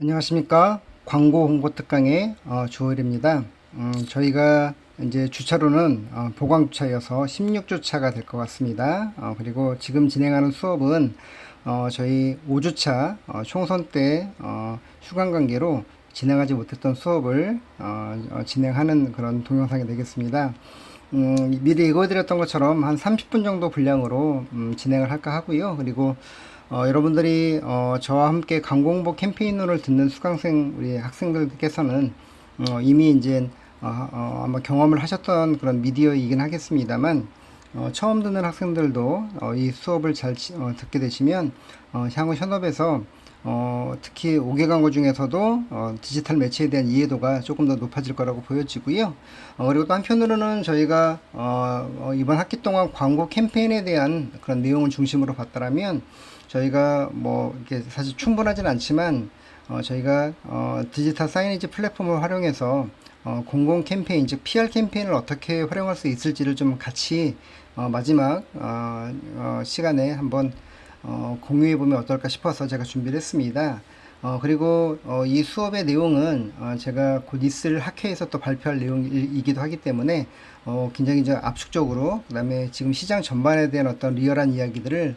안녕하십니까. 광고 홍보 특강의 주호일입니다. 저희가 이제 주차로는 보강주차여서 16주차가 될 것 같습니다. 그리고 지금 진행하는 수업은 저희 5주차 총선 때 휴관 관계로 진행하지 못했던 수업을 진행하는 그런 동영상이 되겠습니다. 미리 예고해드렸던 것처럼 한 30분 정도 분량으로 진행을 할까 하고요. 그리고 여러분들이 저와 함께 강공보 캠페인론을 듣는 수강생 우리 학생들께서는 이미 이제 아마 경험을 하셨던 그런 미디어이긴 하겠습니다만 처음 듣는 학생들도 이 수업을 잘 듣게 되시면 향후 현업에서 특히 5개 광고 중에서도 디지털 매체에 대한 이해도가 조금 더 높아질 거라고 보여지고요. 그리고 또 한편으로는 저희가 이번 학기 동안 광고 캠페인에 대한 그런 내용을 중심으로 봤다면 저희가 뭐 이렇게 사실 충분하진 않지만 저희가 디지털 사이니지 플랫폼을 활용해서 공공 캠페인 즉 PR 캠페인을 어떻게 활용할 수 있을지를 좀 같이 마지막 시간에 한번 공유해 보면 어떨까 싶어서 제가 준비를 했습니다. 그리고 이 수업의 내용은 제가 곧 있을 학회에서 또 발표할 내용이기도 하기 때문에 굉장히 이제 압축적으로 그 다음에 지금 시장 전반에 대한 어떤 리얼한 이야기들을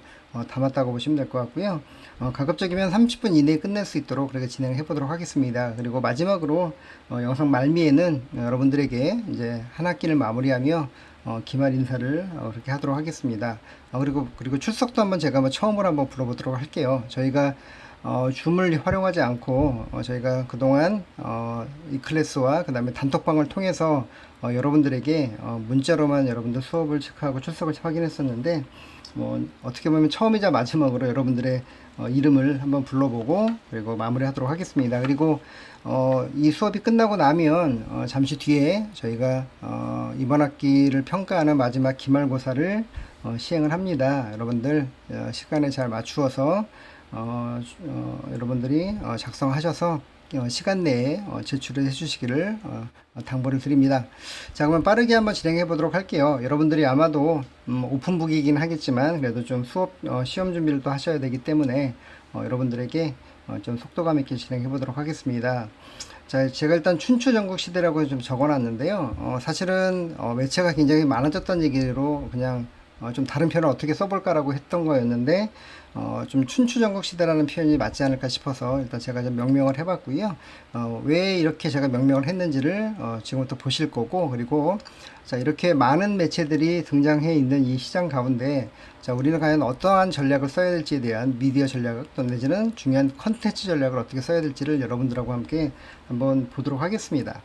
담았다고 보시면 될 것 같고요. 가급적이면 30분 이내에 끝낼 수 있도록 그렇게 진행을 해보도록 하겠습니다. 그리고 마지막으로 영상 말미에는 여러분들에게 이제 한 학기를 마무리하며 기말 인사를 그렇게 하도록 하겠습니다. 그리고 출석도 한번 제가 처음으로 한번 불러보도록 할게요. 저희가 줌을 활용하지 않고 저희가 그동안 이 클래스와 그 다음에 단톡방을 통해서 여러분들에게 문자로만 여러분들 수업을 체크하고 출석을 확인했었는데 뭐 어떻게 보면 처음이자 마지막으로 여러분들의 이름을 한번 불러보고 그리고 마무리하도록 하겠습니다. 그리고 이 수업이 끝나고 나면 잠시 뒤에 저희가 이번 학기를 평가하는 마지막 기말고사를 시행을 합니다. 여러분들 시간에 잘 맞추어서 여러분들이 작성하셔서 시간 내에 제출을 해주시기를 당부를 드립니다. 자, 그러면 빠르게 한번 진행해 보도록 할게요. 여러분들이 아마도 오픈북이긴 하겠지만 그래도 좀 수업 시험 준비를 또 하셔야 되기 때문에 여러분들에게 좀 속도감 있게 진행해 보도록 하겠습니다. 자, 제가 일단 춘추 전국 시대라고 좀 적어놨는데요. 사실은 매체가 굉장히 많아졌다는 얘기로 그냥 좀 다른 표현을 어떻게 써볼까라고 했던 거였는데 좀 춘추전국 시대라는 표현이 맞지 않을까 싶어서 일단 제가 좀 명명을 해봤고요. 왜 이렇게 제가 명명을 했는지를 지금부터 보실 거고, 그리고 자, 이렇게 많은 매체들이 등장해 있는 이 시장 가운데 자, 우리는 과연 어떠한 전략을 써야 될지에 대한 미디어 전략 또 내지는 중요한 컨텐츠 전략을 어떻게 써야 될지를 여러분들하고 함께 한번 보도록 하겠습니다.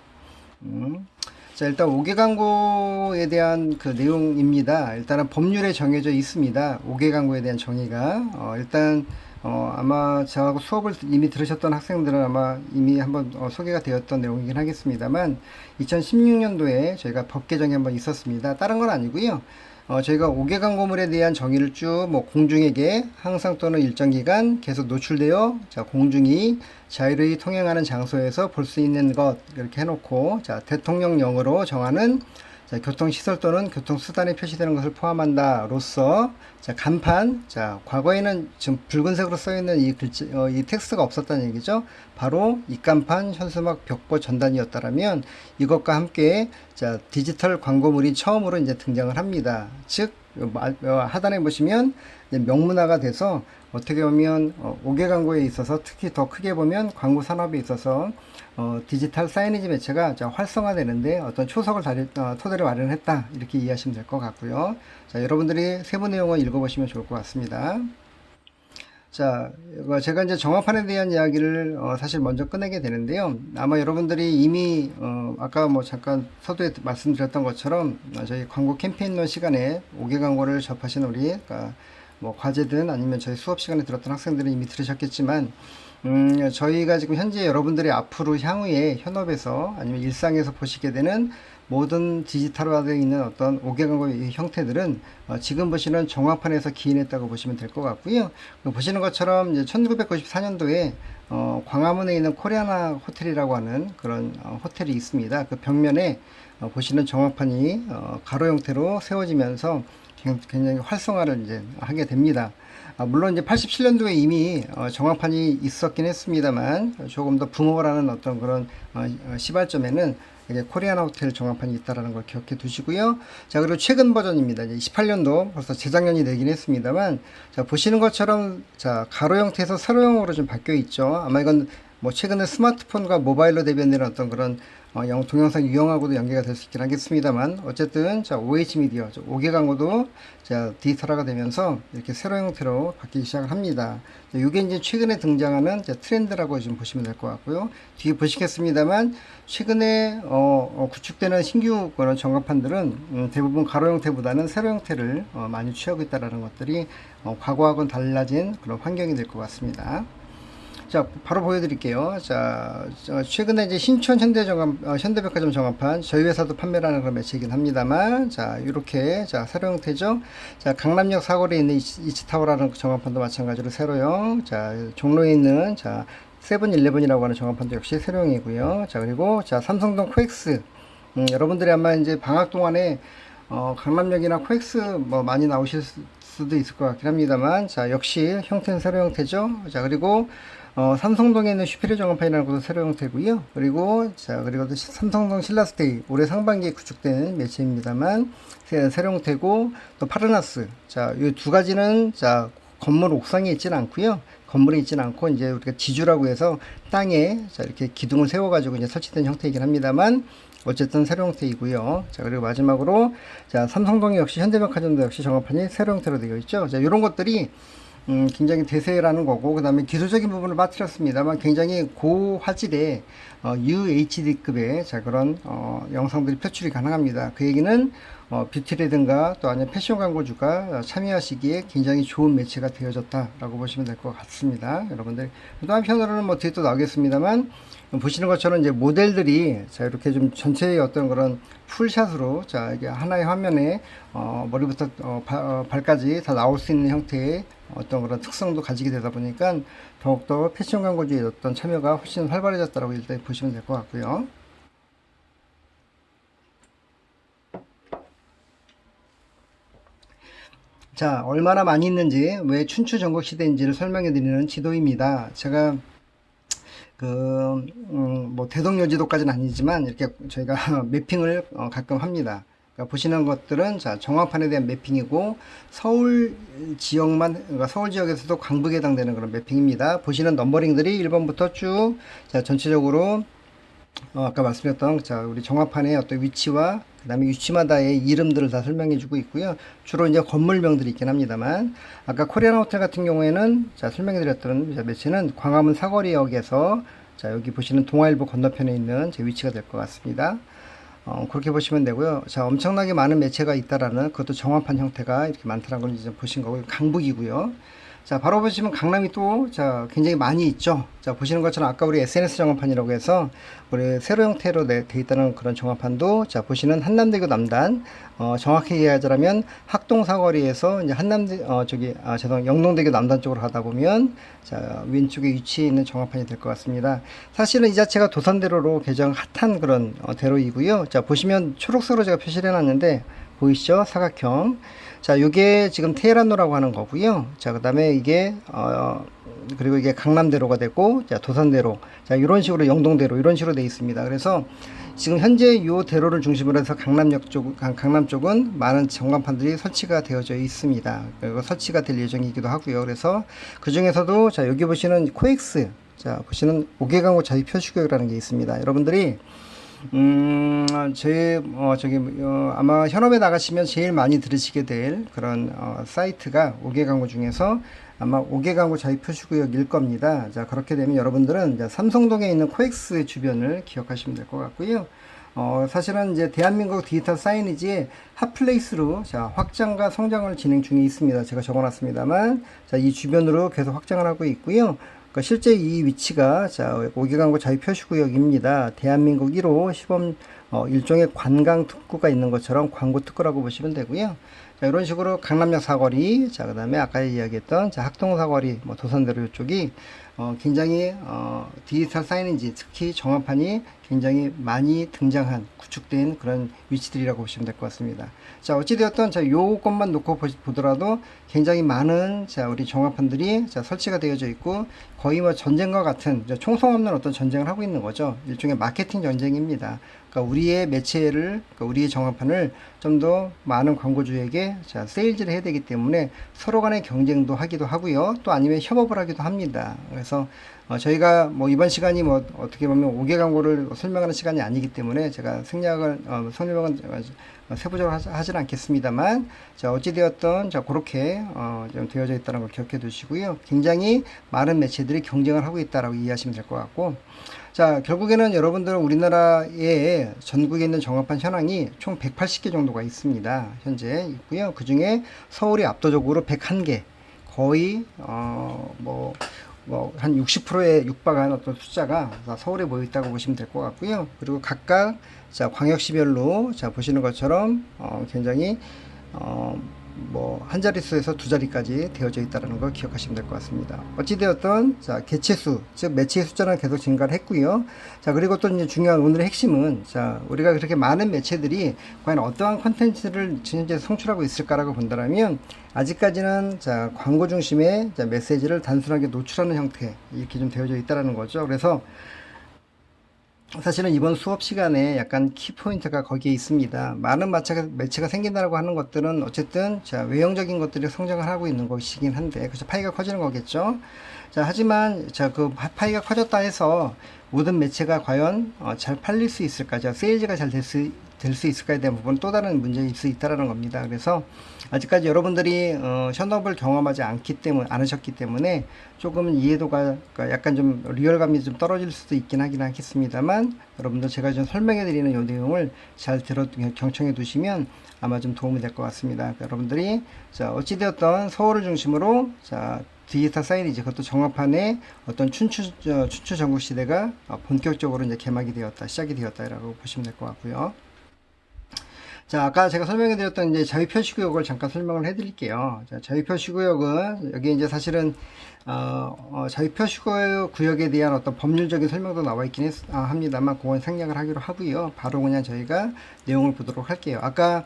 자, 일단 5개 광고에 대한 그 내용입니다. 일단은 법률에 정해져 있습니다. 5개 광고에 대한 정의가 일단 아마 저하고 수업을 이미 들으셨던 학생들은 아마 이미 한번 소개가 되었던 내용이긴 하겠습니다만 2016년도에 저희가 법 개정이 한번 있었습니다. 다른 건 아니고요. 저희가 5개 광고물에 대한 정의를 쭉 뭐 공중에게 항상 또는 일정 기간 계속 노출되어 자, 공중이 자유로이 통행하는 장소에서 볼 수 있는 것 이렇게 해놓고 자, 대통령령으로 정하는 자, 교통시설 또는 교통수단에 표시되는 것을 포함한다로서 자, 간판 자, 과거에는 지금 붉은색으로 써있는 이 글자 이 텍스트가 없었다는 얘기죠. 바로 입간판, 현수막, 벽보 전단이었다라면 이것과 함께 자, 디지털 광고물이 처음으로 이제 등장을 합니다. 즉 하단에 보시면 명문화가 돼서 어떻게 보면 5개 광고에 있어서 특히 더 크게 보면 광고 산업에 있어서 디지털 사이니지 매체가 활성화되는데 어떤 토대를 마련했다 이렇게 이해하시면 될 것 같고요. 자, 여러분들이 세부 내용을 읽어보시면 좋을 것 같습니다. 자, 제가 이제 정화판에 대한 이야기를 사실 먼저 꺼내게 되는데요. 아마 여러분들이 이미 아까 뭐 잠깐 서두에 말씀드렸던 것처럼 저희 광고 캠페인론 시간에 5개 광고를 접하신 우리 그러니까 뭐 과제든 아니면 저희 수업 시간에 들었던 학생들은 이미 들으셨겠지만 저희가 지금 현재 여러분들이 앞으로 향후에 현업에서 아니면 일상에서 보시게 되는 모든 디지털화되어 있는 어떤 5개 광고의 형태들은 지금 보시는 정화판에서 기인했다고 보시면 될 것 같고요. 보시는 것처럼 이제 1994년도에 광화문에 있는 코리아나 호텔이라고 하는 그런 호텔이 있습니다. 그 벽면에 보시는 정화판이 가로 형태로 세워지면서 굉장히 활성화를 이제 하게 됩니다. 물론 이제 87년도에 이미 정황판이 있었긴 했습니다만 조금 더 붕어라는 어떤 그런 시발점에는 이게 코리안 호텔 정황판이 있다라는 걸 기억해 두시고요. 자, 그리고 최근 버전입니다. 이제 28년도 벌써 재작년이 되긴 했습니다만, 자, 보시는 것처럼 자, 가로 형태에서 세로형으로 좀 바뀌어 있죠. 아마 이건 뭐 최근에 스마트폰과 모바일로 대변되는 어떤 그런 동영상 유형하고도 연계가 될 수 있긴 하겠습니다만, 어쨌든 자, OH 미디어 5개 광고도 자, 디지털화가 되면서 이렇게 세로 형태로 바뀌기 시작을 합니다. 이게 이제 최근에 등장하는 트렌드라고 좀 보시면 될 것 같고요. 뒤에 보시겠습니다만 최근에 구축되는 신규 그런 전광판들은 대부분 가로 형태보다는 세로 형태를 많이 취하고 있다는 것들이 과거하고는 달라진 그런 환경이 될 것 같습니다. 자, 바로 보여드릴게요. 자, 최근에 이제 신촌 현대백화점 정합판, 저희 회사도 판매를 하는 그런 매체이긴 합니다만, 자, 이렇게, 자, 세로 형태죠. 자, 강남역 사거리에 있는 이치타워라는 정합판도 마찬가지로 세로형. 자, 종로에 있는, 자, 세븐일레븐이라고 하는 정합판도 역시 세로형이고요. 자, 그리고, 자, 삼성동 코엑스. 여러분들이 아마 이제 방학 동안에, 강남역이나 코엑스 뭐 많이 나오실 수도 있을 것 같긴 합니다만, 자, 역시 형태는 세로 형태죠. 자, 그리고, 삼성동에 있는 슈페리어 정원판이라는 곳도 세로 형태고요. 그리고 그리고 삼성동 신라스테이 올해 상반기에 구축된 매체입니다만 세로 형태고, 또 파르나스. 자, 이 두 가지는 자, 건물 옥상에 있지는 않고요. 건물에 있지는 않고 이제 우리가 지주라고 해서 땅에 자, 이렇게 기둥을 세워 가지고 이제 설치된 형태이긴 합니다만 어쨌든 세로 형태이고요. 자, 그리고 마지막으로 자, 삼성동 역시 현대백화점도 역시 정원판이 세로 형태로 되어 있죠. 자, 이런 것들이 굉장히 대세라는 거고, 그 다음에 기술적인 부분을 빠뜨렸습니다만 굉장히 고화질의 UHD급의 자, 그런 영상들이 표출이 가능합니다. 그 얘기는 뷰티라든가 또 아니면 패션 광고주가 참여하시기에 굉장히 좋은 매체가 되어졌다라고 보시면 될 것 같습니다. 여러분들 또 한편으로는 뭐 뒤에 또 나오겠습니다만 보시는 것처럼 이제 모델들이 자, 이렇게 좀 전체의 어떤 그런 풀샷으로 자, 이게 하나의 화면에 머리부터 발까지 다 나올 수 있는 형태의 어떤 그런 특성도 가지게 되다 보니까 더욱더 패션 광고주의 어떤 참여가 훨씬 활발해졌다고 일단 보시면 될 것 같고요. 자, 얼마나 많이 있는지, 왜 춘추 전국 시대인지를 설명해 드리는 지도입니다. 제가 뭐 대동여지도까지는 아니지만 이렇게 저희가 매핑을 가끔 합니다. 그러니까 보시는 것들은 자, 정황판에 대한 매핑이고 서울 지역만, 그러니까 서울 지역에서도 광북에 해당되는 그런 매핑입니다. 보시는 넘버링들이 1번부터 쭉 자, 전체적으로 아까 말씀드렸던 자, 우리 정황판의 어떤 위치와 그 다음에 위치마다의 이름들을 다 설명해 주고 있고요. 주로 이제 건물명들이 있긴 합니다만 아까 코리안 호텔 같은 경우에는 자, 설명해 드렸던 매체는 광화문 사거리역에서 자, 여기 보시는 동아일보 건너편에 있는 제 위치가 될 것 같습니다. 그렇게 보시면 되고요. 자, 엄청나게 많은 매체가 있다라는 그것도 정황판 형태가 이렇게 많다는 걸 이제 보신 거고요. 강북이고요. 자, 바로 보시면 강남이 또, 자, 굉장히 많이 있죠. 자, 보시는 것처럼 아까 우리 SNS 정황판이라고 해서, 우리 세로 형태로 돼 있다는 그런 정황판도, 자, 보시는 한남대교 남단, 정확히 얘기하자면, 학동사거리에서 이제 영동대교 남단 쪽으로 가다 보면, 자, 왼쪽에 위치해 있는 정황판이 될 것 같습니다. 사실은 이 자체가 도산대로로 개정 핫한 그런 대로이고요. 자, 보시면 초록색으로 제가 표시를 해놨는데, 보이시죠? 사각형. 자, 요게 지금 테헤란로라고 하는 거고요. 자, 그 다음에 이게, 그리고 이게 강남대로가 되고, 자, 도산대로. 자, 이런 식으로 영동대로, 이런 식으로 되어 있습니다. 그래서 지금 현재 요 대로를 중심으로 해서 강남 쪽은 많은 전광판들이 설치가 되어져 있습니다. 그리고 설치가 될 예정이기도 하고요. 그래서 그 중에서도, 자, 여기 보시는 코엑스. 자, 보시는 5개 광고 자유 표시구역이라는 게 있습니다. 여러분들이 아마 현업에 나가시면 제일 많이 들으시게 될 그런 사이트가 5개 광고 중에서 아마 5개 광고 자유 표시구역일 겁니다. 자, 그렇게 되면 여러분들은 이제 삼성동에 있는 코엑스 주변을 기억하시면 될 것 같고요. 사실은 이제 대한민국 디지털 사이니지의 핫플레이스로 자, 확장과 성장을 진행 중에 있습니다. 제가 적어놨습니다만, 자, 이 주변으로 계속 확장을 하고 있고요. 그러니까 실제 이 위치가 자, 5개 광고 자유 표시구역입니다. 대한민국 1호 시범 일종의 관광 특구가 있는 것처럼 광고 특구라고 보시면 되고요. 자, 이런 식으로 강남역 사거리, 자, 그 다음에 아까 이야기했던 자, 학동 사거리, 뭐 도산대로 이쪽이 굉장히 디지털 사이니지, 특히 정화판이 굉장히 많이 등장한, 구축된 그런 위치들이라고 보시면 될 것 같습니다. 자, 어찌되었든 자, 요것만 놓고 보더라도 굉장히 많은 자, 우리 정화판들이 자, 설치가 되어져 있고, 거의 뭐 전쟁과 같은 총성 없는 어떤 전쟁을 하고 있는 거죠. 일종의 마케팅 전쟁입니다. 그러니까 우리의 매체를, 그러니까 우리의 정화판을 좀 더 많은 광고주에게 자, 세일즈를 해야 되기 때문에 서로 간의 경쟁도 하기도 하고요. 또 아니면 협업을 하기도 합니다. 그래서 저희가 뭐 이번 시간이 뭐 어떻게 보면 5개 광고를 설명하는 시간이 아니기 때문에 제가 생략을 설명은 세부적으로 하지는 않겠습니다만, 자, 어찌되었던 자, 그렇게 좀 되어져 있다는 걸 기억해 두시고요. 굉장히 많은 매체들이 경쟁을 하고 있다라고 이해하시면 될 것 같고, 자, 결국에는 여러분들은 우리나라에 전국에 있는 정화판 현황이 총 180개 정도가 있습니다. 현재 있고요. 그 중에 서울이 압도적으로 101개, 거의 한 60%에 육박한 어떤 숫자가 서울에 모여 있다고 보시면 될 것 같고요. 그리고 각각 자, 광역시별로 자, 보시는 것처럼 굉장히 한 자릿수에서 두 자리까지 되어져 있다는 걸 기억하시면 될 것 같습니다. 어찌되었던 자, 개체수, 즉 매체의 숫자는 계속 증가를 했고요. 자, 그리고 또 이제 중요한 오늘의 핵심은, 자, 우리가 그렇게 많은 매체들이 과연 어떠한 컨텐츠를 현재 송출하고 있을까라고 본다면, 아직까지는 자, 광고 중심의 자, 메시지를 단순하게 노출하는 형태, 이렇게 좀 되어져 있다는 거죠. 그래서 사실은 이번 수업 시간에 약간 키포인트가 거기에 있습니다. 많은 매체가 생긴다고 하는 것들은 어쨌든 자, 외형적인 것들이 성장을 하고 있는 것이긴 한데, 그래서 파이가 커지는 거겠죠. 자, 하지만 자, 그 파이가 커졌다 해서 모든 매체가 과연 잘 팔릴 수 있을까? 자, 세일즈가 잘 될 수 있을까에 대한 부분은 또 다른 문제일 수 있다는 겁니다. 그래서 아직까지 여러분들이 현업을 경험하지 않으셨기 때문에 조금 이해도가, 그러니까 약간 좀 리얼감이 좀 떨어질 수도 있긴 하겠습니다만, 여러분들 제가 좀 설명해 드리는 이 내용을 잘 경청해 두시면 아마 좀 도움이 될 것 같습니다. 그러니까 여러분들이 자, 어찌되었던 서울을 중심으로 자, 디지털 사이니지, 그것도 정화판의 어떤 춘추 전국 시대가 본격적으로 이제 시작이 되었다라고 보시면 될 것 같고요. 자, 아까 제가 설명해 드렸던 이제 자유표시구역을 잠깐 설명을 해 드릴게요. 자, 자유표시구역은 여기 이제 사실은 자유표시구역에 대한 어떤 법률적인 설명도 나와 있긴 합니다만, 그건 생략을 하기로 하고요. 바로 그냥 저희가 내용을 보도록 할게요. 아까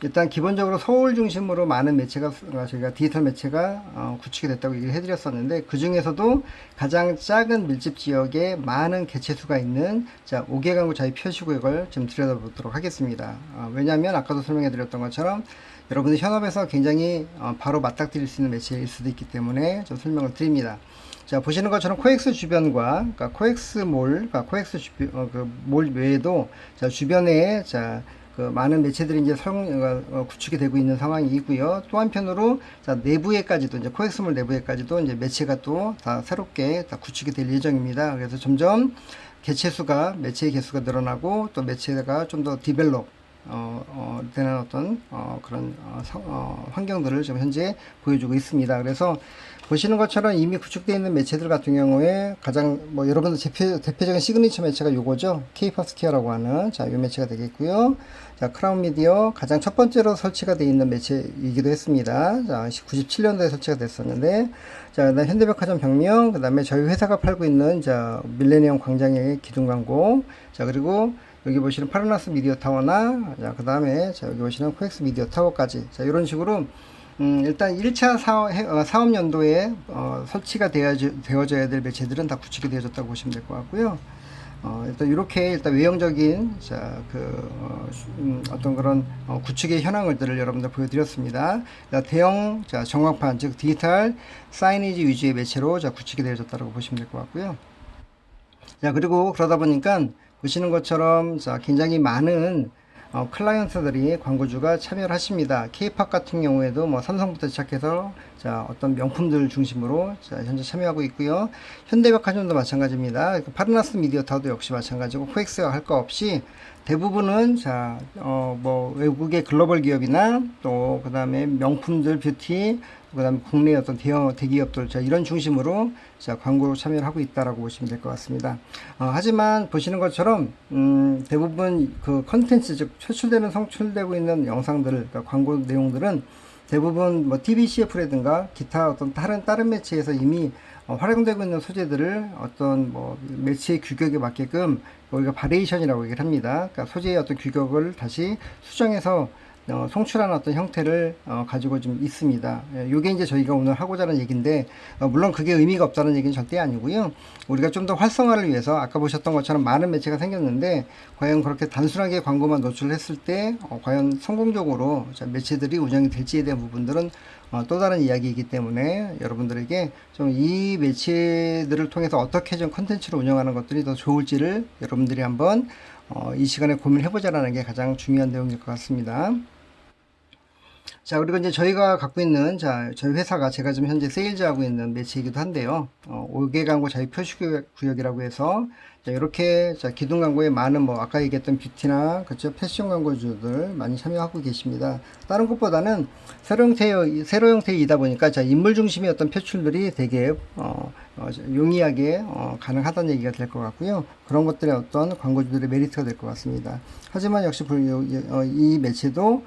일단 기본적으로 서울 중심으로 많은 매체가, 저희가 디지털 매체가 구축이 됐다고 얘기를 해드렸었는데, 그 중에서도 가장 작은 밀집 지역에 많은 개체수가 있는 자, 5개 광고 자유 표시구역을 좀 들여다보도록 하겠습니다. 왜냐하면 아까도 설명해드렸던 것처럼 여러분들 현업에서 굉장히 바로 맞닥뜨릴 수 있는 매체일 수도 있기 때문에 좀 설명을 드립니다. 자, 보시는 것처럼 코엑스 주변과, 그러니까 코엑스 몰, 그러니까 코엑스 그 몰 외에도 자, 주변에 자, 그 많은 매체들이 이제 구축이 되고 있는 상황이고요. 또 한편으로 자, 내부에까지도 이제 코엑스몰 내부에까지도 이제 매체가 또 다 새롭게 다 구축이 될 예정입니다. 그래서 점점 매체의 개수가 늘어나고, 또 매체가 좀 더 디벨롭 되는 어떤 그런 환경들을 지금 현재 보여주고 있습니다. 그래서 보시는 것처럼 이미 구축되어 있는 매체들 같은 경우에 가장 여러분들 대표적인 시그니처 매체가 요거죠. K-퍼스케어라고 하는 자, 요 매체가 되겠고요. 자, 크라운 미디어 가장 첫 번째로 설치가 되어 있는 매체이기도 했습니다. 자, 97년도에 설치가 됐었는데, 자, 그다음 현대백화점 벽명, 그다음에 저희 회사가 팔고 있는 자, 밀레니엄 광장의 기둥 광고, 자, 그리고 여기 보시는 파르나스 미디어 타워나, 자, 그 다음에 자, 여기 보시는 코엑스 미디어 타워까지, 자, 이런 식으로 일단 1차 사업 연도에 설치가 되어져야 될 매체들은 다 구축이 되어졌다고 보시면 될 것 같고요. 일단 이렇게 일단 외형적인 자, 어떤 그런 구축의 현황들을 여러분들 보여드렸습니다. 대형 자, 정확판, 즉 디지털 사이니지 위주의 매체로 자, 구축이 되어졌다고 보시면 될 것 같고요. 자, 그리고 그러다 보니까 보시는 것처럼 자, 굉장히 많은 클라이언트들이, 광고주가 참여를 하십니다. K-팝 같은 경우에도 삼성부터 시작해서 자, 어떤 명품들 중심으로 자, 현재 참여하고 있고요. 현대백화점도 마찬가지입니다. 파르나스 미디어 타워도 역시 마찬가지고, 코엑스와 할 거 없이 대부분은 자, 외국의 글로벌 기업이나 또 그 다음에 명품들, 뷰티, 그 다음에 국내 어떤 대기업들, 자, 이런 중심으로 자, 광고로 참여를 하고 있다라고 보시면 될 것 같습니다. 하지만 보시는 것처럼 대부분 그 컨텐츠, 즉 송출되고 있는 영상들, 그러니까 광고 내용들은 대부분 TV CF라든가 기타 어떤 다른 매체에서 이미 활용되고 있는 소재들을 어떤 뭐 매체의 규격에 맞게끔 우리가 바리에이션이라고 얘기를 합니다. 그러니까 소재의 어떤 규격을 다시 수정해서 송출하는 어떤 형태를 가지고 좀 있습니다. 요게 이제 저희가 오늘 하고자 하는 얘기인데, 물론 그게 의미가 없다는 얘기는 절대 아니고요. 우리가 좀 더 활성화를 위해서 아까 보셨던 것처럼 많은 매체가 생겼는데, 과연 그렇게 단순하게 광고만 노출을 했을 때 과연 성공적으로 매체들이 운영이 될지에 대한 부분들은 또 다른 이야기이기 때문에 여러분들에게 좀 이 매체들을 통해서 어떻게 좀 컨텐츠를 운영하는 것들이 더 좋을지를 여러분들이 한번 이 시간에 고민해보자라는 게 가장 중요한 내용일 것 같습니다. 자, 그리고 이제 저희가 갖고 있는, 저희 회사가 제가 지금 현재 세일즈하고 있는 매체이기도 한데요. 5개 광고 자유 표시구역이라고 해서, 이렇게, 기둥 광고에 많은 아까 얘기했던 뷰티나, 그쵸, 패션 광고주들 많이 참여하고 계십니다. 다른 것보다는 세로 형태이다 보니까, 인물 중심의 어떤 표출들이 되게, 용이하게, 가능하다는 얘기가 될 것 같고요. 그런 것들의 어떤 광고주들의 메리트가 될 것 같습니다. 하지만 역시 이 매체도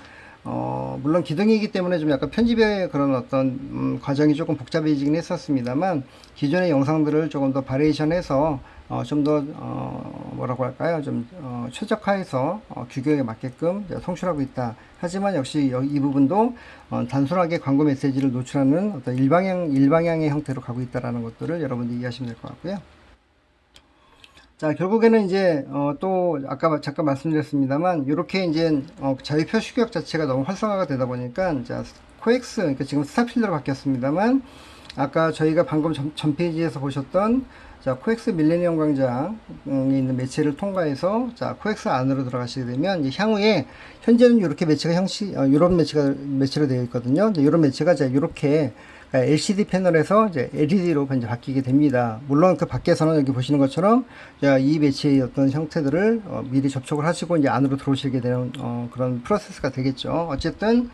물론 기둥이기 때문에 좀 약간 편집의 그런 어떤 과정이 조금 복잡해지긴 했었습니다만, 기존의 영상들을 조금 더 바리에이션해서 좀 더 뭐라고 할까요, 좀 최적화해서 규격에 맞게끔 송출하고 있다. 하지만 역시 이 부분도 단순하게 광고 메시지를 노출하는 어떤 일방향의 형태로 가고 있다라는 것들을 여러분들이 이해하시면 될 것 같고요. 자, 결국에는 이제 또 아까 잠깐 말씀드렸습니다만, 이렇게 이제 자유 표시구역 자체가 너무 활성화가 되다 보니까, 자, 코엑스, 그러니까 지금 스타필드로 바뀌었습니다만, 아까 저희가 방금 전 페이지에서 보셨던, 자, 코엑스 밀레니엄 광장에 있는 매체를 통과해서, 자, 코엑스 안으로 들어가시게 되면, 이제 향후에, 현재는 이렇게 매체가 이런 매체로 되어 있거든요. 이런 매체가 이렇게 LCD 패널에서 이제 LED로 이제 바뀌게 됩니다. 물론 그 밖에서는 여기 보시는 것처럼 이 매체의 어떤 형태들을 미리 접촉을 하시고 이제 안으로 들어오시게 되는 그런 프로세스가 되겠죠. 어쨌든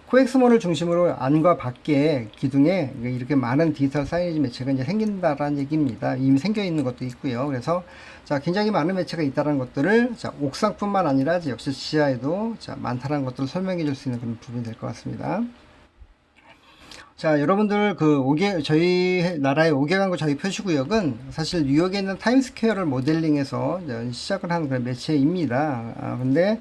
코엑스몰을 중심으로 안과 밖에 기둥에 이렇게 많은 디지털 사이니지 매체가 이제 생긴다라는 얘기입니다. 이미 생겨 있는 것도 있고요. 그래서 굉장히 많은 매체가 있다는 것들을 옥상뿐만 아니라 역시 지하에도 많다는 것들을 설명해 줄 수 있는 그런 부분이 될 것 같습니다. 자, 여러분들 저희 나라의 5개 광고 자유 표시구역은 사실 뉴욕에 있는 타임스퀘어를 모델링해서 시작을 한 그런 매체입니다. 근데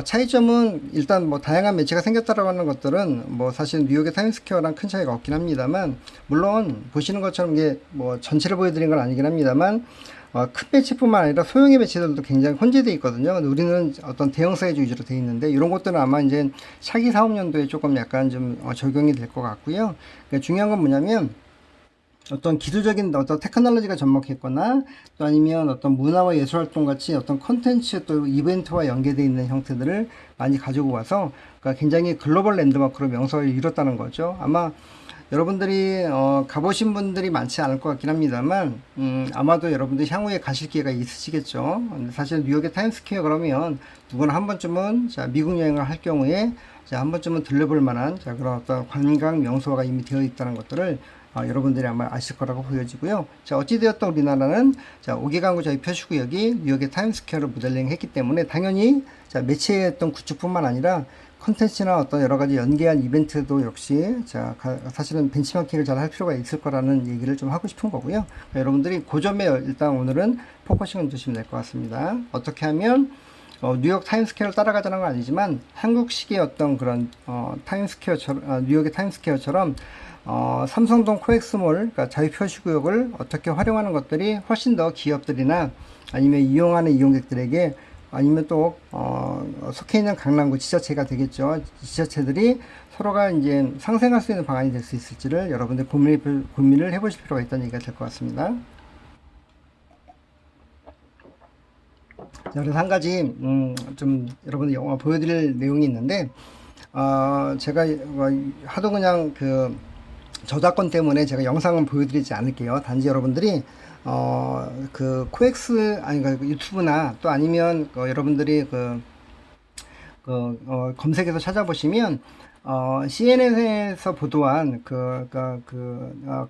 차이점은 일단 다양한 매체가 생겼다라고 하는 것들은 사실 뉴욕의 타임스퀘어랑 큰 차이가 없긴 합니다만, 물론 보시는 것처럼 이게 전체를 보여드린 건 아니긴 합니다만, 큰 매체뿐만 아니라 소형의 매체들도 굉장히 혼재되어 있거든요. 근데 우리는 어떤 대형 사이즈 위주로 되어 있는데, 이런 것들은 아마 이제 차기 사업연도에 조금 약간 좀 적용이 될 것 같고요. 그러니까 중요한 건 뭐냐면, 어떤 기술적인 어떤 테크놀로지가 접목했거나, 또 아니면 어떤 문화와 예술 활동 같이 어떤 콘텐츠 또 이벤트와 연계되어 있는 형태들을 많이 가지고 와서, 그러니까 굉장히 글로벌 랜드마크로 명성을 이뤘다는 거죠. 아마 여러분들이 가보신 분들이 많지 않을 것 같긴 합니다만, 아마도 여러분들이 향후에 가실 기회가 있으시겠죠. 사실 뉴욕의 타임스퀘어 그러면 누구나 한 번쯤은 미국 여행을 할 경우에 한 번쯤은 들려볼 만한 그런 어떤 관광 명소가 이미 되어 있다는 것들을 여러분들이 아마 아실 거라고 보여지고요. 어찌되었던 우리나라는 5개 광고 자유 표시구역이 뉴욕의 타임스퀘어를 모델링 했기 때문에 당연히 매체의 어떤 구축뿐만 아니라 컨텐츠나 어떤 여러 가지 연계한 이벤트도 역시 사실은 벤치마킹을 잘 할 필요가 있을 거라는 얘기를 좀 하고 싶은 거고요. 여러분들이 그 점에 일단 오늘은 포커싱을 두시면 될 것 같습니다. 어떻게 하면 뉴욕 타임스퀘어를 따라가자는 건 아니지만 한국식의 어떤 그런 타임스퀘어처럼 뉴욕의 타임스퀘어처럼 삼성동 코엑스몰, 그러니까 자유 표시구역을 어떻게 활용하는 것들이 훨씬 더 기업들이나 아니면 이용하는 이용객들에게, 아니면 또 속해 있는 강남구 지자체가 되겠죠. 지자체들이 서로가 이제 상생할 수 있는 방안이 될 수 있을지를 여러분들 고민을 해보실 필요가 있다는 얘기가 될 것 같습니다. 그래서 한 가지 좀 여러분들 영화 보여드릴 내용이 있는데, 제가 하도 그냥 저작권 때문에 제가 영상은 보여드리지 않을게요. 단지 여러분들이 코엑스 유튜브나 또 아니면 여러분들이 검색해서 찾아보시면 CNN에서 보도한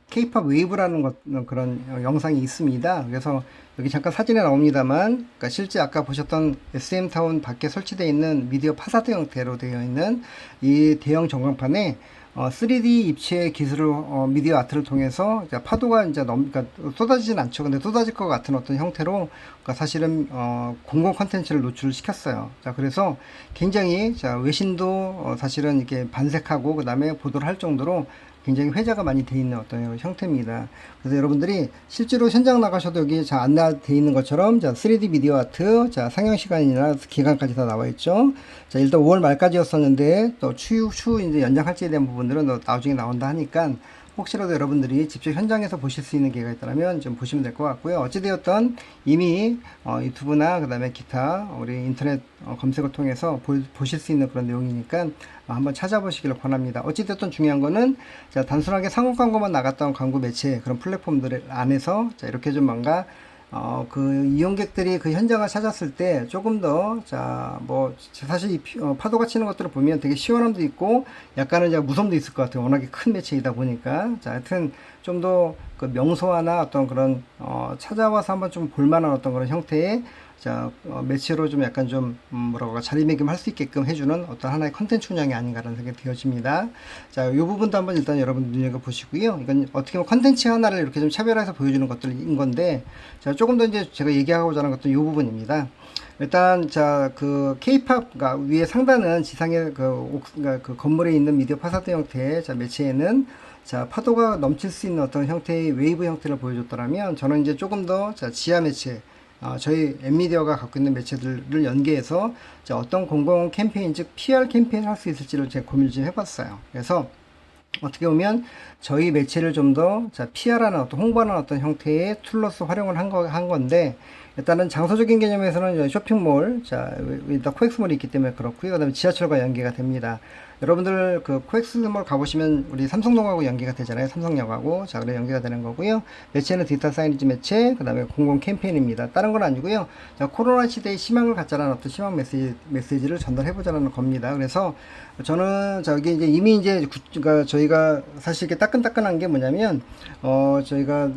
K-pop 웨이브라는 그런 영상이 있습니다. 그래서 여기 잠깐 사진에 나옵니다만, 실제 아까 보셨던 SM타운 밖에 설치되어 있는 미디어 파사드 형태로 되어 있는 이 대형 전광판에 3D 입체 기술을 미디어 아트를 통해서 이제 파도가 이제 그러니까 쏟아지진 않죠. 근데 쏟아질 것 같은 어떤 형태로 그러니까 사실은 공공 컨텐츠를 노출을 시켰어요. 자, 그래서 굉장히 자, 외신도 사실은 이렇게 반색하고 그다음에 보도를 할 정도로 굉장히 회자가 많이 돼 있는 어떤 형태입니다. 그래서 여러분들이 실제로 현장 나가셔도 여기 자 안내되어 있는 것처럼 자 3D 미디어 아트 자 상영 시간이나 기간까지 다 나와 있죠. 자 일단 5월 말까지였었는데 또 추후 이제 연장할지에 대한 부분들은 나중에 나온다 하니까 혹시라도 여러분들이 직접 현장에서 보실 수 있는 기회가 있다면 좀 보시면 될 것 같고요. 어찌되었던 이미 유튜브나 그 다음에 기타 우리 인터넷 검색을 통해서 보실 수 있는 그런 내용이니까 한번 찾아보시기를 권합니다. 어찌됐든 중요한 거는 자, 단순하게 상업 광고만 나갔던 광고 매체 그런 플랫폼들 안에서 자, 이렇게 좀 뭔가 그 이용객들이 그 현장을 찾았을 때 조금 더, 자, 뭐, 사실 이 파도가 치는 것들을 보면 되게 시원함도 있고, 약간은 이제 무섬도 있을 것 같아요. 워낙에 큰 매체이다 보니까. 자, 하여튼 좀 더 그 명소화나 어떤 그런, 찾아와서 한번 좀 볼만한 어떤 그런 형태의 자, 매체로 좀 약간 좀, 뭐라고 할까, 자리매김할 수 있게끔 해주는 어떤 하나의 컨텐츠 운영이 아닌가라는 생각이 되어집니다. 자, 이 부분도 한번 일단 여러분 눈여겨보시고요. 이건 어떻게 보면 컨텐츠 하나를 이렇게 좀 차별화해서 보여주는 것들인 건데, 자, 조금 더 이제 제가 얘기하고자 하는 것도 이 부분입니다. 일단, 자, 그, 케이팝, 그러니까 위에 상단은 지상의 그러니까 그 건물에 있는 미디어 파사드 형태의 자, 매체에는 자, 파도가 넘칠 수 있는 어떤 형태의 웨이브 형태를 보여줬더라면, 저는 이제 조금 더, 자, 지하 매체, 저희 엠미디어가 갖고 있는 매체들을 연계해서 자, 어떤 공공 캠페인, 즉 PR 캠페인을 할 수 있을지를 제가 고민을 좀 해봤어요. 그래서 어떻게 보면 저희 매체를 좀 더 PR하는 어떤 홍보하는 어떤 형태의 툴로서 활용을 한 건데 일단은 장소적인 개념에서는 쇼핑몰, 자, 일단 코엑스몰이 있기 때문에 그렇고요. 그 다음에 지하철과 연계가 됩니다. 여러분들 그 코엑스몰 가보시면 우리 삼성동하고 연계가 되잖아요. 삼성역하고. 자, 그래 연계가 되는 거고요. 매체는 디지털 사이니지 매체, 그 다음에 공공 캠페인입니다. 다른 건 아니고요. 자, 코로나 시대의 희망을 갖자라는 어떤 희망 메시지를 전달해보자는 겁니다. 그래서 저는 저기 이제 이미 이제 그러니까 저희가 사실 이렇게 따끈따끈한 게 뭐냐면 저희가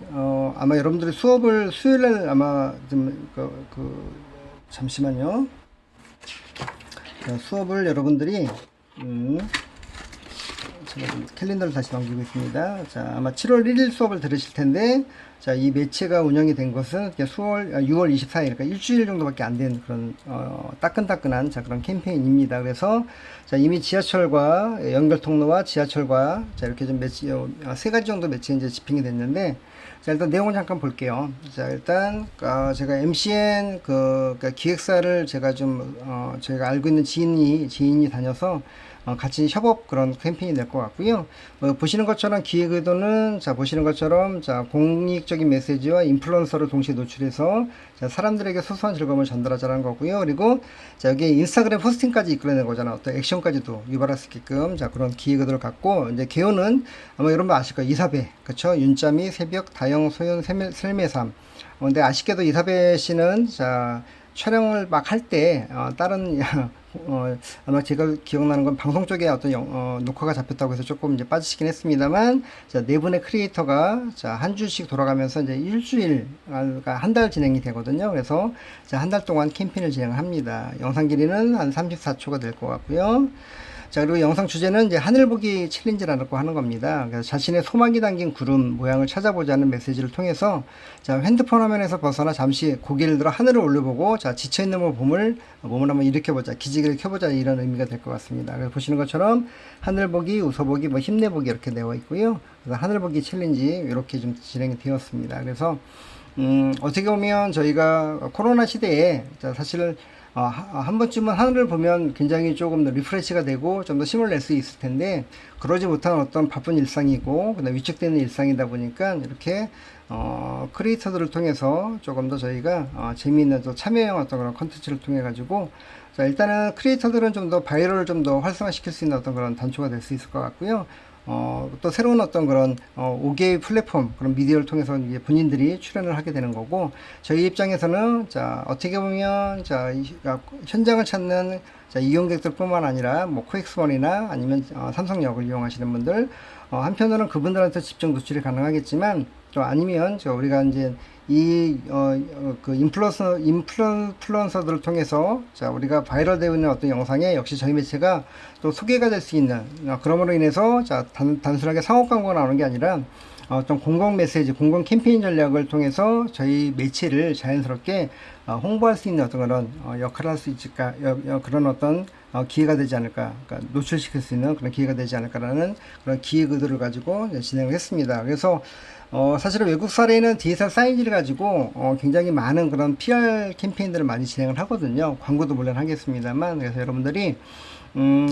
아마 여러분들이 수업을 수요일날 아마 좀 잠시만요. 자, 수업을 여러분들이 제가 좀 캘린더를 다시 넘기고 있습니다. 자, 아마 7월 1일 수업을 들으실 텐데, 자, 이 매체가 운영이 된 것은 6월 24일, 그러니까 일주일 정도밖에 안 된 그런, 따끈따끈한, 자, 그런 캠페인입니다. 그래서, 자, 이미 지하철과, 연결 통로와 지하철과, 자, 이렇게 좀 세 가지 정도 매체 이제 집행이 됐는데, 자, 일단 내용을 잠깐 볼게요. 자, 일단, 제가 MCN 그러니까 기획사를 제가 좀, 제가 알고 있는 지인이 다녀서, 같이 협업 그런 캠페인이 될 것 같고요. 보시는 것처럼 기획 의도는 자 보시는 것처럼 자 공익적인 메시지와 인플루언서를 동시에 노출해서 자 사람들에게 소소한 즐거움을 전달하자는 거고요. 그리고 자 여기 인스타그램 포스팅까지 이끌어낸 거잖아. 어떤 액션까지도 유발할 수 있게끔 자 그런 기획 의도를 갖고 이제 개요는 아마 여러분 아실 거예요. 이사배 그쵸? 윤짜미 새벽 다영 소연 셀매삼. 근데 아쉽게도 이사배 씨는 자 촬영을 막 할 때 다른 아마 제가 기억나는 건 방송 쪽에 어떤 녹화가 잡혔다고 해서 조금 이제 빠지시긴 했습니다만 자, 네 분의 크리에이터가 자, 한 주씩 돌아가면서 이제 일주일 그러니까 한 달 진행이 되거든요. 그래서 자, 한 달 동안 캠페인을 진행합니다. 영상 길이는 한 34초가 될 것 같고요. 자, 그리고 영상 주제는 이제 하늘보기 챌린지라고 하는 겁니다. 그래서 자신의 소망이 담긴 구름 모양을 찾아보자는 메시지를 통해서 자, 핸드폰 화면에서 벗어나 잠시 고개를 들어 하늘을 올려보고 자, 지쳐있는 몸을 한번 일으켜보자, 기지개를 켜보자 이런 의미가 될 것 같습니다. 그래서 보시는 것처럼 하늘보기, 웃어보기, 뭐 힘내보기 이렇게 되어 있고요. 그래서 하늘보기 챌린지 이렇게 좀 진행이 되었습니다. 그래서 어떻게 보면 저희가 코로나 시대에 자, 사실 한 번쯤은 하늘을 보면 굉장히 조금 더 리프레시가 되고 좀 더 힘을 낼 수 있을 텐데 그러지 못한 어떤 바쁜 일상이고 그다음 위축되는 일상이다 보니까 이렇게 크리에이터들을 통해서 조금 더 저희가 재미있는 또 참여형 어떤 그런 컨텐츠를 통해 가지고 자 일단은 크리에이터들은 좀 더 바이럴을 좀 더 활성화시킬 수 있는 어떤 그런 단초가 될 수 있을 것 같고요. 또 새로운 어떤 그런 5개의 플랫폼 그런 미디어를 통해서 이제 본인들이 출연을 하게 되는 거고 저희 입장에서는 자 어떻게 보면 자 현장을 찾는 자 이용객들 뿐만 아니라 뭐 코엑스원이나 아니면 삼성역을 이용하시는 분들 한편으로는 그분들한테 집중 노출이 가능하겠지만 또 아니면 우리가 이제 그 인플루언서들을 통해서 자, 우리가 바이럴 되어 있는 어떤 영상에 역시 저희 매체가 또 소개가 될 수 있는, 그러므로 인해서 자, 단순하게 상업 광고가 나오는 게 아니라 어떤 공공 메시지, 공공 캠페인 전략을 통해서 저희 매체를 자연스럽게 홍보할 수 있는 어떤 그런 역할을 할 수 있을까, 그런 어떤 기회가 되지 않을까, 그러니까 노출시킬 수 있는 그런 기회가 되지 않을까라는 그런 기획 의도를 가지고 진행을 했습니다. 그래서 사실은 외국 사례는 디지털 사이즈를 가지고 굉장히 많은 그런 PR 캠페인들을 많이 진행을 하거든요. 광고도 물론 하겠습니다만, 그래서 여러분들이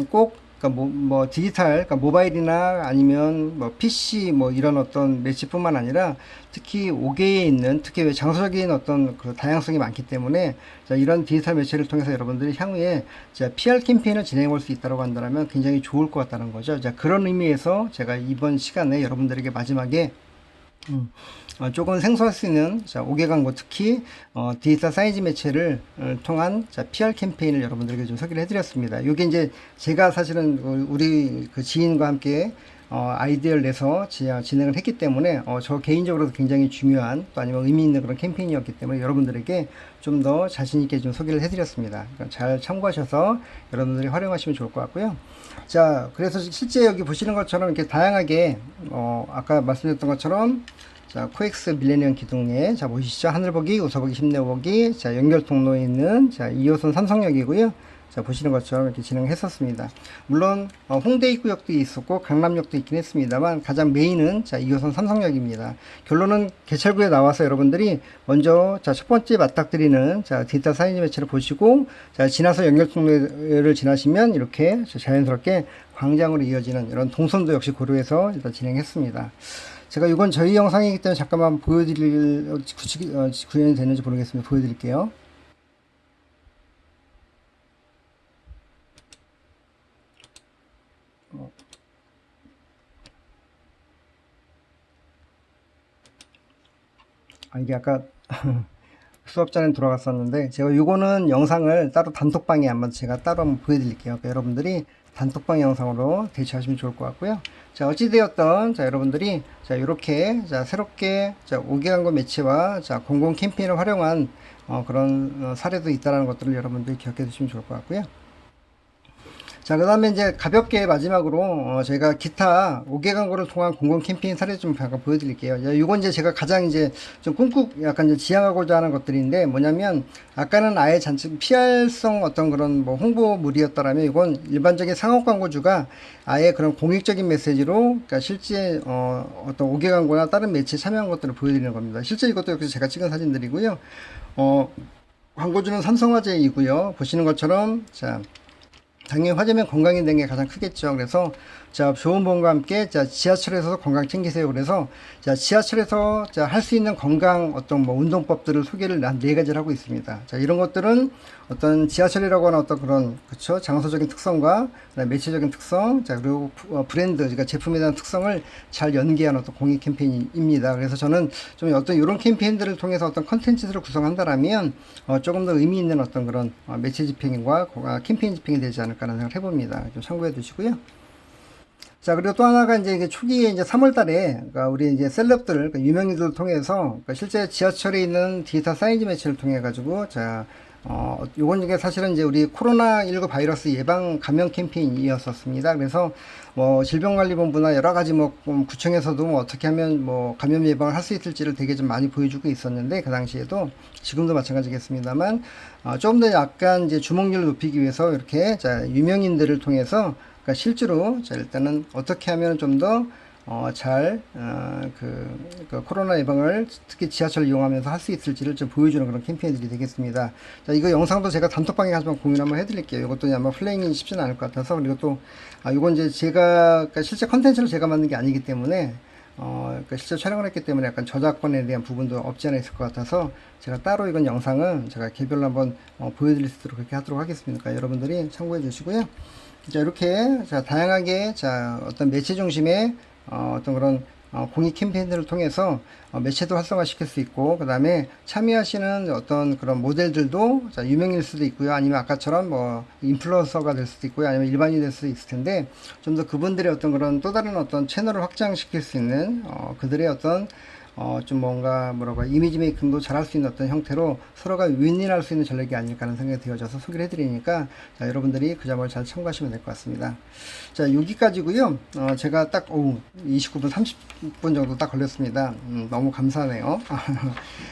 꼭 그러니까 디지털, 그러니까 모바일이나 아니면 뭐 PC 뭐 이런 어떤 매체뿐만 아니라 특히 5개에 있는, 특히 왜 장소적인 어떤 그 다양성이 많기 때문에 자, 이런 디지털 매체를 통해서 여러분들이 향후에 자, PR 캠페인을 진행해 볼 수 있다고 한다면 굉장히 좋을 것 같다는 거죠. 자, 그런 의미에서 제가 이번 시간에 여러분들에게 마지막에 조금 생소할 수 있는 자, 5개 광고, 특히 디지털 사이즈 매체를 통한 자, PR 캠페인을 여러분들에게 좀 소개를 해드렸습니다. 이게 이제 제가 사실은 우리 그 지인과 함께 아이디어를 내서 진행을 했기 때문에 저 개인적으로도 굉장히 중요한, 또 아니면 의미 있는 그런 캠페인이었기 때문에 여러분들에게 좀 더 자신 있게 좀 소개를 해드렸습니다. 그러니까 잘 참고하셔서 여러분들이 활용하시면 좋을 것 같고요. 자, 그래서 실제 여기 보시는 것처럼 이렇게 다양하게 아까 말씀드렸던 것처럼 자, 코엑스 밀레니엄 기둥에 자, 보시죠. 하늘보기, 우서보기, 심내보기, 자, 연결 통로에 있는 자, 2호선 삼성역이고요. 자, 보시는 것처럼 이렇게 진행했었습니다. 물론 홍대 입구역도 있었고 강남역도 있긴 했습니다만 가장 메인은 자, 2호선 삼성역입니다. 결론은 개찰구에 나와서 여러분들이 먼저 자, 첫 번째 맞닥뜨리는 자, 디지털 사이즈 매체를 보시고 자, 지나서 연결 통로를 지나시면 이렇게 자연스럽게 광장으로 이어지는 이런 동선도 역시 고려해서 일단 진행했습니다. 제가 이건 저희 영상이기 때문에 잠깐만 구현이 되는지 모르겠습니다. 보여드릴게요. 이게 아까 수업 전에 들어갔었는데 제가 이거는 영상을 따로 단톡방에 한번 제가 따로 한번 보여드릴게요. 그러니까 여러분들이 단톡방 영상으로 대처하시면 좋을 것 같고요. 자, 어찌되었던 자, 여러분들이 자, 이렇게 자, 새롭게 자, 5개 광고 매체와 자, 공공 캠페인을 활용한 그런 사례도 있다는 것들을 여러분들이 기억해 두시면 좋을 것 같고요. 자, 그 다음에 이제 가볍게 마지막으로 제가 기타 5개 광고를 통한 공공 캠페인 사례 좀 잠깐 보여드릴게요. 이건 이제 제가 가장 이제 좀 꾹꾹 약간 이제 지향하고자 하는 것들인데 뭐냐면 아까는 아예 잔뜩 PR성 어떤 그런 뭐 홍보물이었더라면 이건 일반적인 상업 광고주가 아예 그런 공익적인 메시지로 그러니까 실제 어떤 5개 광고나 다른 매체에 참여한 것들을 보여드리는 겁니다. 실제 이것도 역시 제가 찍은 사진들이고요. 광고주는 삼성화재이고요. 보시는 것처럼 자, 당연히 화재면 건강이 되는 게 가장 크겠죠. 그래서 자, 좋은 보험과 함께 자, 지하철에서 건강 챙기세요. 그래서 자, 지하철에서 자, 할 수 있는 건강 어떤 뭐 운동법들을 소개를 한 4가지를 하고 있습니다. 자, 이런 것들은 어떤 지하철이라고 하는 어떤 그런 그쵸 장소적인 특성과 매체적인 특성, 자, 그리고 브랜드, 그러니까 제품에 대한 특성을 잘 연계한 어떤 공익 캠페인입니다. 그래서 저는 좀 어떤 이런 캠페인들을 통해서 어떤 컨텐츠를 구성한다라면 조금 더 의미 있는 어떤 그런 매체 집행과 캠페인 집행이 되지 않을까라는 생각을 해봅니다. 좀 참고해 두시고요. 자, 그리고 또 하나가 이제 초기에 이제 3월 달에, 그러니까 우리 이제 셀럽들, 그러니까 유명인들을 통해서, 그러니까 실제 지하철에 있는 디지털 사이즈 매체를 통해가지고, 자, 요건 이게 사실은 이제 우리 코로나19 바이러스 예방 감염 캠페인이었었습니다. 그래서 뭐 질병관리본부나 여러 가지 뭐 구청에서도 뭐 어떻게 하면 뭐 감염 예방을 할 수 있을지를 되게 좀 많이 보여주고 있었는데 그 당시에도 지금도 마찬가지겠습니다만 조금 더 약간 이제 주목률을 높이기 위해서 이렇게 자, 유명인들을 통해서 그러니까 실제로 자, 일단은 어떻게 하면 좀 더 그 코로나 예방을 특히 지하철을 이용하면서 할 수 있을지를 좀 보여주는 그런 캠페인들이 되겠습니다. 자, 이거 영상도 제가 단톡방에 한번 공유 한번 해드릴게요. 이것도 아마 플레잉이 쉽지는 않을 것 같아서. 그리고 또 이건 이제 제가 그러니까 실제 컨텐츠를 제가 만든 게 아니기 때문에 그러니까 실제 촬영을 했기 때문에 약간 저작권에 대한 부분도 없지 않아 있을 것 같아서 제가 따로 이건 영상은 제가 개별로 한번 보여드릴 수 있도록 그렇게 하도록 하겠습니다. 그러니까 여러분들이 참고해 주시고요. 자, 이렇게 자, 다양하게 자, 어떤 매체 중심의 어떤 그런 공익 캠페인들을 통해서 매체도 활성화시킬 수 있고 그 다음에 참여하시는 어떤 그런 모델들도 자, 유명일 수도 있고요. 아니면 아까처럼 뭐 인플루언서가 될 수도 있고요. 아니면 일반인이 될 수도 있을 텐데 좀 더 그분들의 어떤 그런 또 다른 어떤 채널을 확장시킬 수 있는 그들의 어떤 좀 뭔가 뭐라고 이미지 메이킹도 잘할 수 있는 어떤 형태로 서로가 윈윈할 수 있는 전략이 아닐까 하는 생각이 되어져서 소개를 해드리니까 자, 여러분들이 그 점을 잘 참고하시면 될 것 같습니다. 자, 여기까지고요. 제가 딱 29분 30분 정도 딱 걸렸습니다. 너무 감사하네요.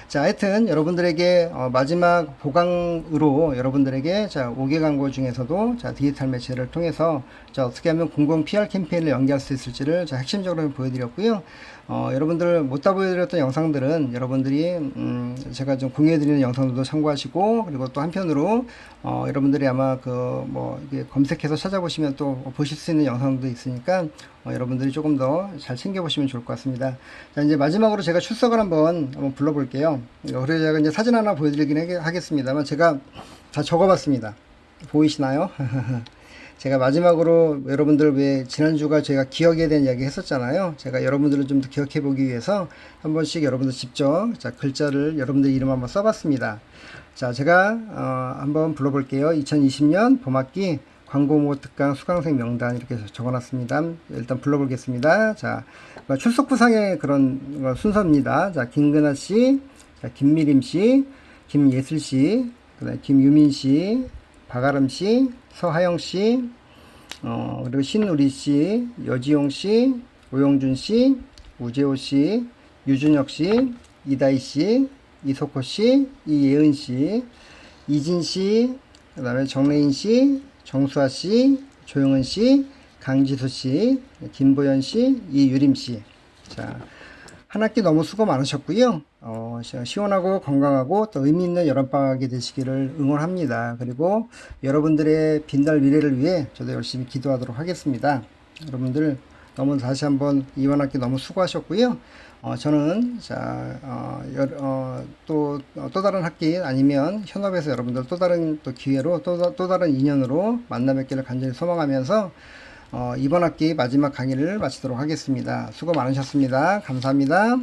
자, 하여튼 여러분들에게 마지막 보강으로 여러분들에게 자, 5개 광고 중에서도 자, 디지털 매체를 통해서 자, 어떻게 하면 공공 PR 캠페인을 연계할 수 있을지를 자, 핵심적으로 보여드렸고요. 여러분들 못다 보여드렸던 영상들은 여러분들이 제가 좀 공유해드리는 영상들도 참고하시고, 그리고 또 한편으로 여러분들이 아마 그 뭐 이게 검색해서 찾아보시면 또 보실 수 있는 영상도 있으니까 여러분들이 조금 더 잘 챙겨보시면 좋을 것 같습니다. 자, 이제 마지막으로 제가 출석을 한번 불러볼게요. 그래서 제가 이제 사진 하나 보여드리긴 하겠습니다만 제가 다 적어봤습니다. 보이시나요? 제가 마지막으로 여러분들 왜 지난주가 제가 기억에 대한 이야기 했었잖아요. 제가 여러분들을 좀 더 기억해 보기 위해서 한 번씩 여러분들 직접 자, 글자를 여러분들 이름 한번 써봤습니다. 자, 제가 한번 불러볼게요. 2020년 봄학기 광고모 특강 수강생 명단 이렇게 적어놨습니다. 일단 불러보겠습니다. 자, 출석부상의 그런 순서입니다. 자, 김근아 씨, 자, 김미림 씨, 김예슬 씨, 그다음에 김유민 씨, 박아름 씨, 서하영 씨, 그리고 신우리 씨, 여지용 씨, 오영준 씨, 우재호 씨, 유준혁 씨, 이다희 씨, 이석호 씨, 이예은 씨, 이진 씨, 그 다음에 정래인 씨, 정수아 씨, 조영은 씨, 강지수 씨, 김보연 씨, 이유림 씨. 자, 한 학기 너무 수고 많으셨고요. 시원하고 건강하고 또 의미 있는 여름방학이 되시기를 응원합니다. 그리고 여러분들의 빛날 미래를 위해 저도 열심히 기도하도록 하겠습니다. 여러분들 너무 다시 한번 이번 학기 너무 수고하셨고요. 저는 또 다른 학기 아니면 현업에서 여러분들 또 다른 또 기회로 또 다른 인연으로 만나 뵙기를 간절히 소망하면서 이번 학기 마지막 강의를 마치도록 하겠습니다. 수고 많으셨습니다. 감사합니다.